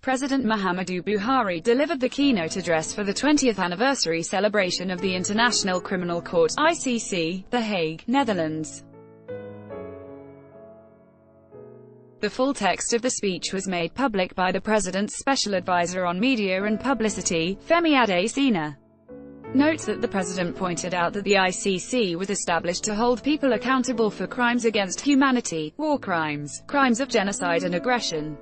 President Muhammadu Buhari delivered the keynote address for the 20th anniversary celebration of the International Criminal Court (ICC), The Hague, Netherlands. The full text of the speech was made public by the President's Special Advisor on Media and Publicity, Femi Adesina. Notes that the President pointed out that the ICC was established to hold people accountable for crimes against humanity, war crimes, crimes of genocide and aggression.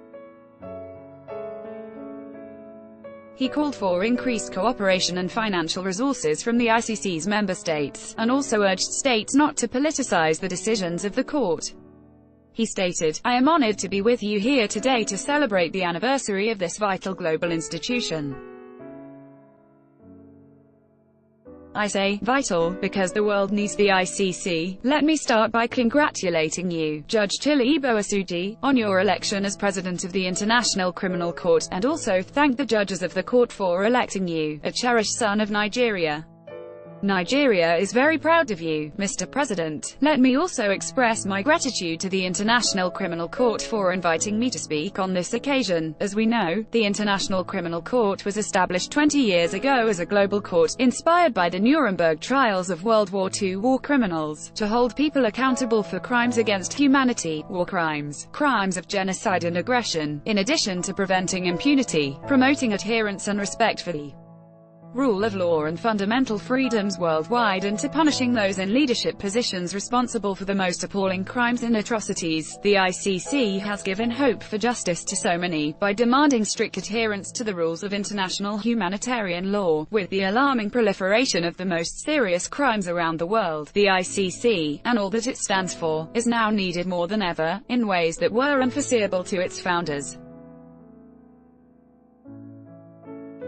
He called for increased cooperation and financial resources from the ICC's member states, and also urged states not to politicize the decisions of the court. He stated, "I am honored to be with you here today to celebrate the anniversary of this vital global institution. I say vital because the world needs the ICC. Let me start by congratulating you, Judge Chilobo Asuji, on your election as President of the International Criminal Court, and also thank the judges of the court for electing you, a cherished son of Nigeria. Nigeria is very proud of you, Mr. President. Let me also express my gratitude to the International Criminal Court for inviting me to speak on this occasion. As we know, the International Criminal Court was established 20 years ago as a global court, inspired by the Nuremberg trials of World War II war criminals, to hold people accountable for crimes against humanity, war crimes, crimes of genocide and aggression, in addition to preventing impunity, promoting adherence and respect for the rule of law and fundamental freedoms worldwide, and to punishing those in leadership positions responsible for the most appalling crimes and atrocities. The ICC has given hope for justice to so many, by demanding strict adherence to the rules of international humanitarian law. With the alarming proliferation of the most serious crimes around the world, the ICC, and all that it stands for, is now needed more than ever, in ways that were unforeseeable to its founders.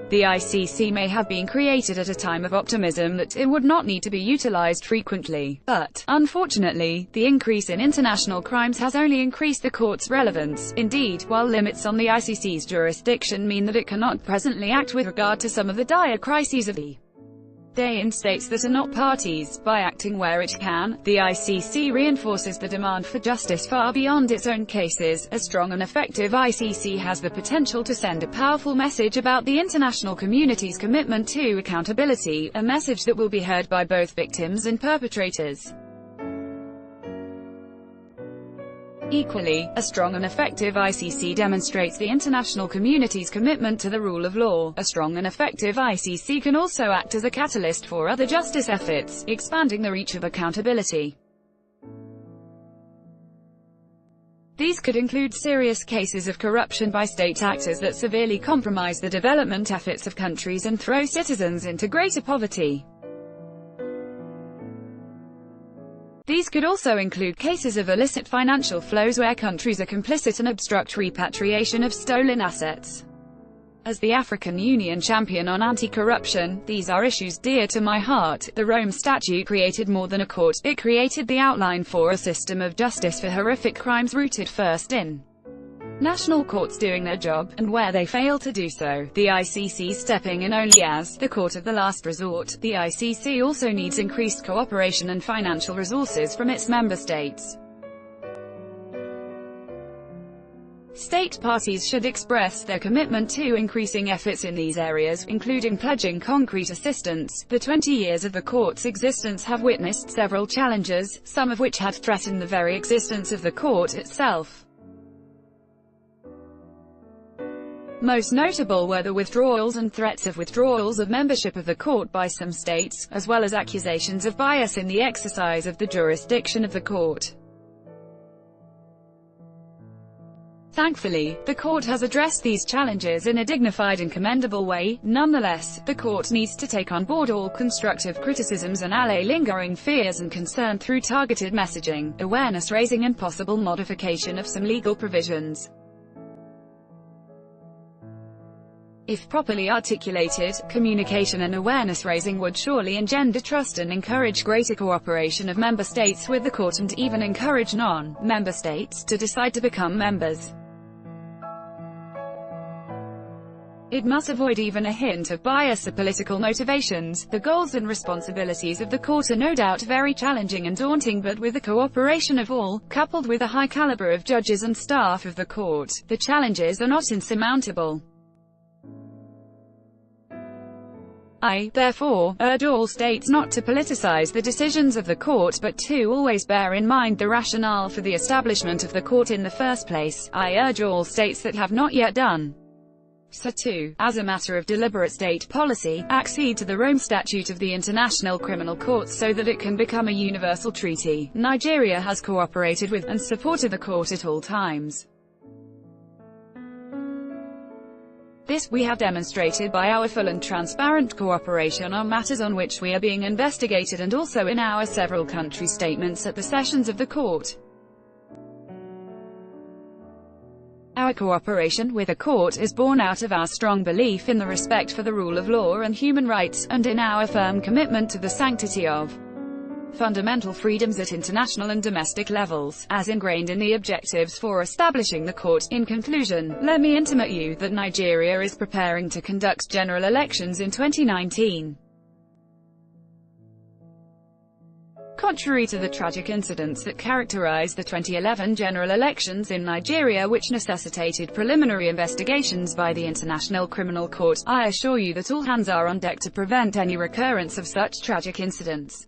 The ICC may have been created at a time of optimism that it would not need to be utilized frequently, but, unfortunately, the increase in international crimes has only increased the court's relevance. Indeed, while limits on the ICC's jurisdiction mean that it cannot presently act with regard to some of the dire crises of the day in states that are not parties, by acting where it can, the ICC reinforces the demand for justice far beyond its own cases. A strong and effective ICC has the potential to send a powerful message about the international community's commitment to accountability, a message that will be heard by both victims and perpetrators. Equally, a strong and effective ICC demonstrates the international community's commitment to the rule of law. A strong and effective ICC can also act as a catalyst for other justice efforts, expanding the reach of accountability. These could include serious cases of corruption by state actors that severely compromise the development efforts of countries and throw citizens into greater poverty. These could also include cases of illicit financial flows where countries are complicit and obstruct repatriation of stolen assets. As the African Union champion on anti-corruption, these are issues dear to my heart. The Rome Statute created more than a court, it created the outline for a system of justice for horrific crimes rooted first in national courts doing their job, and where they fail to do so, the ICC stepping in only as the court of the last resort. The ICC also needs increased cooperation and financial resources from its member states. State parties should express their commitment to increasing efforts in these areas, including pledging concrete assistance. The 20 years of the court's existence have witnessed several challenges, some of which had threatened the very existence of the court itself. Most notable were the withdrawals and threats of withdrawals of membership of the court by some states, as well as accusations of bias in the exercise of the jurisdiction of the court. Thankfully, the court has addressed these challenges in a dignified and commendable way. Nonetheless, the court needs to take on board all constructive criticisms and allay lingering fears and concern through targeted messaging, awareness raising and possible modification of some legal provisions. If properly articulated, communication and awareness raising would surely engender trust and encourage greater cooperation of member states with the court, and even encourage non-member states to decide to become members. It must avoid even a hint of bias or political motivations. The goals and responsibilities of the court are no doubt very challenging and daunting, but with the cooperation of all, coupled with a high caliber of judges and staff of the court, the challenges are not insurmountable. I, therefore, urge all states not to politicize the decisions of the court, but to always bear in mind the rationale for the establishment of the court in the first place. I urge all states that have not yet done so to, as a matter of deliberate state policy, accede to the Rome Statute of the International Criminal Court so that it can become a universal treaty. Nigeria has cooperated with, and supported the court at all times. This we have demonstrated by our full and transparent cooperation on matters on which we are being investigated, and also in our several country statements at the sessions of the court. Our cooperation with the court is born out of our strong belief in the respect for the rule of law and human rights, and in our firm commitment to the sanctity of fundamental freedoms at international and domestic levels, as ingrained in the objectives for establishing the court. In conclusion, let me intimate you that Nigeria is preparing to conduct general elections in 2019. Contrary to the tragic incidents that characterized the 2011 general elections in Nigeria, which necessitated preliminary investigations by the International Criminal Court, I assure you that all hands are on deck to prevent any recurrence of such tragic incidents.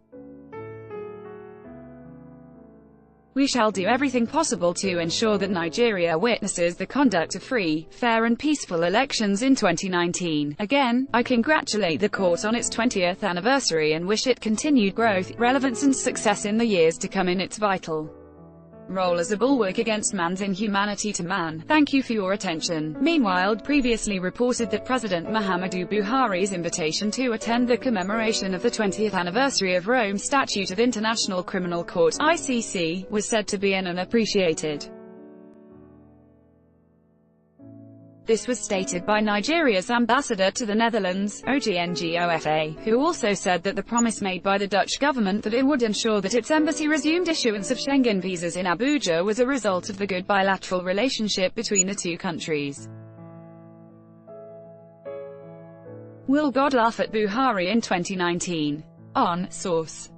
We shall do everything possible to ensure that Nigeria witnesses the conduct of free, fair and peaceful elections in 2019. Again, I congratulate the court on its 20th anniversary and wish it continued growth, relevance and success in the years to come in its vital role as a bulwark against man's inhumanity to man. Thank you for your attention. Meanwhile, previously reported that President Muhammadu Buhari's invitation to attend the commemoration of the 20th anniversary of Rome Statute of International Criminal Court (ICC) was said to be unappreciated. This was stated by Nigeria's ambassador to the Netherlands, OGNGOFA, who also said that the promise made by the Dutch government that it would ensure that its embassy resumed issuance of Schengen visas in Abuja was a result of the good bilateral relationship between the two countries. Will God laugh at Buhari in 2019? On Source.